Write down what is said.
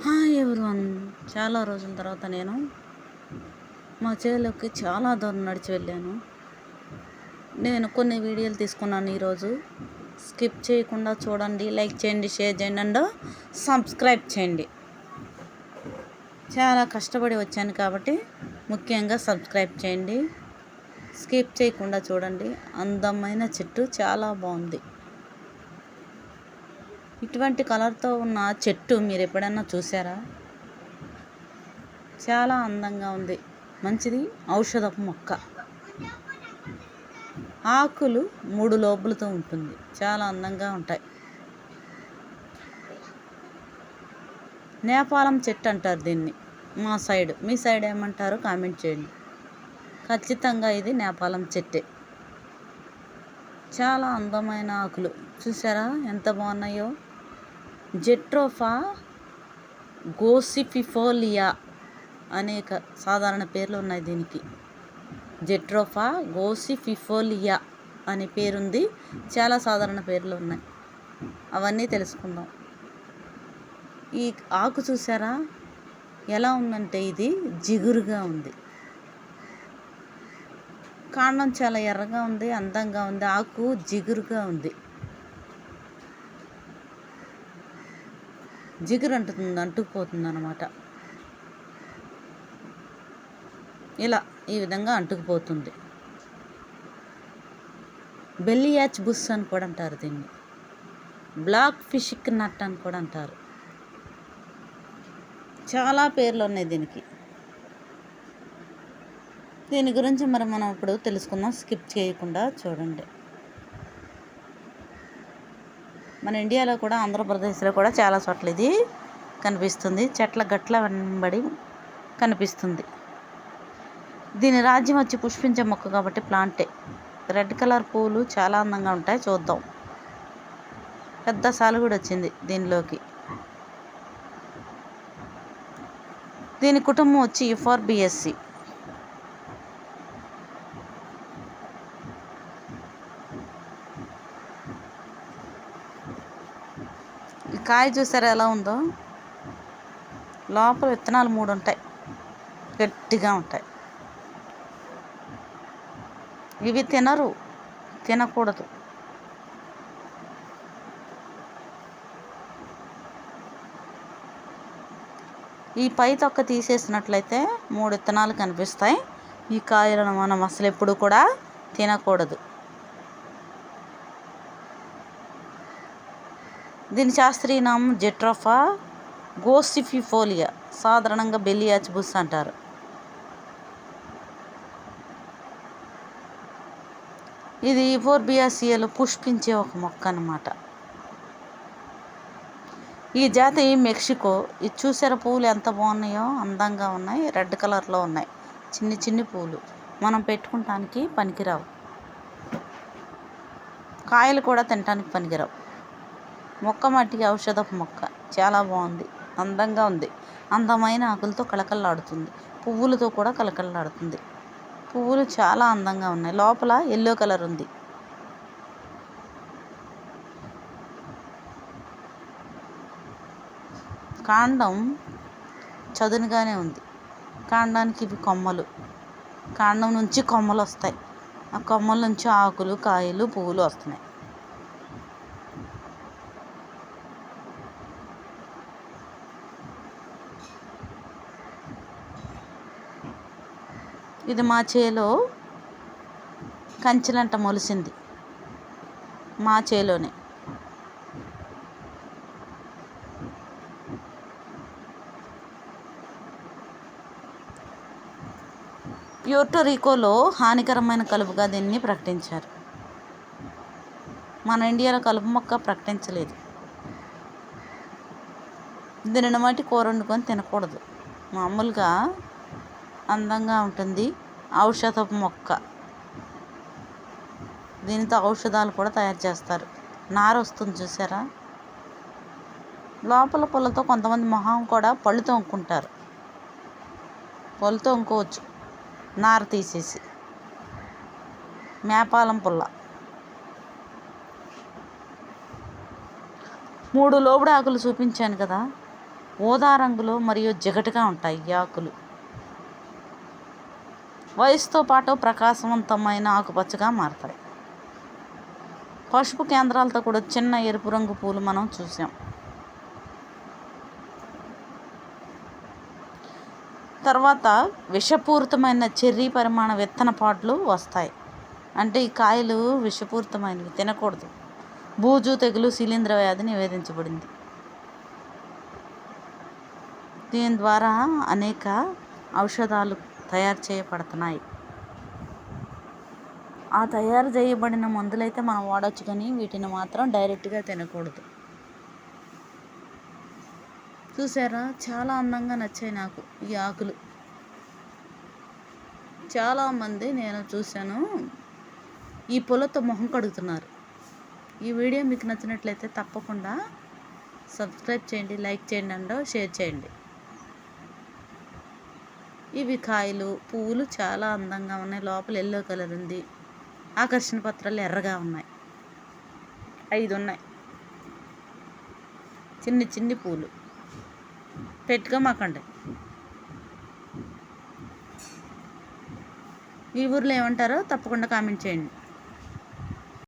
Hi everyone. చాలా రోజుల తర్వాత నేను మా చేలోకి చాలా దూరం నడిచి వెళ్ళాను. నేను కొన్ని వీడియోలు తీసుకున్నాను ఈరోజు. స్కిప్ చేయకుండా చూడండి, లైక్ చేయండి, షేర్ చేయండి అండ్ సబ్స్క్రైబ్ చేయండి. చాలా కష్టపడి వచ్చాను కాబట్టి ముఖ్యంగా సబ్స్క్రైబ్ చేయండి. స్కిప్ చేయకుండా చూడండి. అందమైన చెట్టు చాలా బాగుంది. ఇటువంటి కలర్తో ఉన్న చెట్టు మీరు ఎప్పుడైనా చూసారా? చాలా అందంగా ఉంది. మంచిది, ఔషధపు మొక్క. ఆకులు 3 లోబులతో ఉంటుంది. చాలా అందంగా ఉంటాయి. నేపాలం చెట్టు అంటారు దీన్ని మా సైడ్. మీ సైడ్ ఏమంటారో కామెంట్ చేయండి. ఖచ్చితంగా ఇది నేపాలం చెట్టే. చాలా అందమైన ఆకులు చూసారా ఎంత బాగున్నాయో. జెట్రోఫా గోసిఫిఫోలియా అనేక సాధారణ పేర్లు ఉన్నాయి దీనికి. జెట్రోఫా గోసిఫిఫోలియా అనే పేరుంది. చాలా సాధారణ పేర్లు ఉన్నాయి, అవన్నీ తెలుసుకుందాం. ఈ ఆకు చూసారా ఎలా ఉందంటే ఇది జిగురుగా ఉంది. కాండం చాలా ఎర్రగా ఉంది, అందంగా ఉంది. ఆకు జిగురుగా ఉంది. జిగురు అంటుకుపోతుంది అన్నమాట. ఇలా ఈ విధంగా అంటుకుపోతుంది. బెల్లియాచ్ బుష్ అని కూడా అంటారు దీన్ని. బ్లాక్ ఫిషిక్ నట్ అని కూడా అంటారు. చాలా పేర్లు ఉన్నాయి దీనికి. దీని గురించి మనం ఇప్పుడు తెలుసుకుందాం. స్కిప్ చేయకుండా చూడండి. మన ఇండియాలో కూడా, ఆంధ్రప్రదేశ్లో కూడా చాలా చోట్ల ఇది కనిపిస్తుంది. చెట్ల గట్ల వెంబడి కనిపిస్తుంది. దీని రాజ్యం వచ్చి పుష్పించే మొక్క కాబట్టి ప్లాంటే. రెడ్ కలర్ పూలు చాలా అందంగా ఉంటాయి. చూద్దాం. పెద్ద సాలు కూడా వచ్చింది దీనిలోకి. దీని కుటుంబం వచ్చి యుఫార్బియేసి. ఈ కాయ చూసారా ఎలా ఉందో. లోపల విత్తనాలు 3 ఉంటాయి, గట్టిగా ఉంటాయి. ఇవి తినకూడదు. ఈ పై తొక్క తీసేసినట్లయితే 3 విత్తనాలు కనిపిస్తాయి. ఈ కాయలను మనం అసలు ఎప్పుడు కూడా తినకూడదు. దీని శాస్త్రీయ నామం జెట్రోఫా గోసిఫిఫోలియా, సాధారణంగా బెల్లియాచ్ బుష్ అంటారు. ఇది యుఫోర్బియాసియాలో పుష్పించే ఒక మొక్క అన్నమాట. ఈ జాతి మెక్సికో. ఇది చూసారా పువ్వులు ఎంత బాగున్నాయో, అందంగా ఉన్నాయి. రెడ్ కలర్లో ఉన్నాయి. చిన్ని పువ్వులు మనం పెట్టుకుంటానికి పనికిరావు. కాయలు కూడా తినటానికి పనికిరావు. మొక్క మట్టికి ఔషధపు మొక్క. చాలా బాగుంది, అందంగా ఉంది. అందమైన ఆకులతో కళకళలాడుతుంది. పువ్వులతో కూడా కళకళలాడుతుంది. పువ్వులు చాలా అందంగా ఉన్నాయి. లోపల ఎల్లో కలర్ ఉంది. కాండం చదునుగానే ఉంది. కాండానికి ఇవి కొమ్మలు. కాండం నుంచి కొమ్మలు వస్తాయి. ఆ కొమ్మల నుంచి ఆకులు, కాయలు, పువ్వులు వస్తున్నాయి. ఇది మా చేలో కంచెలంట మొలిసింది. మా చేలోనే. ప్యూర్టోరికోలో హానికరమైన కలుపుగా దీన్ని ప్రకటించారు. మన ఇండియాలో కలుపు మొక్క ప్రకటించలేదు. దీనిని బట్టి కూర వండుకొని తినకూడదు. మామూలుగా అందంగా ఉంటుంది. ఔషధపు మొక్క. దీనితో ఔషధాలు కూడా తయారు చేస్తారు. నార వస్తుంది చూసారా. లోపల పుల్లతో కొంతమంది మొహం కూడా పళ్ళుతో వంకుంటారు. పళ్ళుతో వంకోవచ్చు నార తీసేసి. నేపాలం పుల్ల. 3 లోబడి ఆకులు చూపించాను కదా. ఊదా రంగులో మరియు జిగటగా ఉంటాయి. ఈ ఆకులు వయసుతో పాటు ప్రకాశవంతమైన ఆకుపచ్చగా మారతాయి. పసుపు కేంద్రాలతో కూడా చిన్న ఎరుపు రంగు పూలు మనం చూసాం. తర్వాత విషపూరితమైన చెర్రీ పరిమాణ విత్తన పాట్లు వస్తాయి. అంటే ఈ కాయలు విషపూరితమైనవి, తినకూడదు. బూజు, తెగులు, శిలీంధ్ర వ్యాధి నివేదించబడింది. దీని ద్వారా అనేక ఔషధాలు తయారు చేయబడుతున్నాయి. ఆ తయారు చేయబడిన మందులైతే మనం వాడచ్చు, కానీ వీటిని మాత్రం డైరెక్ట్గా తినకూడదు. చూసారా, చాలా అందంగా నచ్చాయి నాకు ఈ ఆకులు. చాలామంది నేను చూశాను ఈ పూలతో మొహం కడుగుతున్నారు. ఈ వీడియో మీకు నచ్చినట్లయితే తప్పకుండా సబ్స్క్రైబ్ చేయండి, లైక్ చేయండి అండ్ షేర్ చేయండి. ఇవి కాయలు, పువ్వులు చాలా అందంగా ఉన్నాయి. లోపల ఎల్లో కలర్ ఉంది. ఆకర్షణ పత్రాలు ఎర్రగా ఉన్నాయి. 5 ఉన్నాయి. చిన్ని చిన్ని పూలు పెట్టుకోమాకండి. ఈ ఊర్లో ఏమంటారో తప్పకుండా కామెంట్ చేయండి.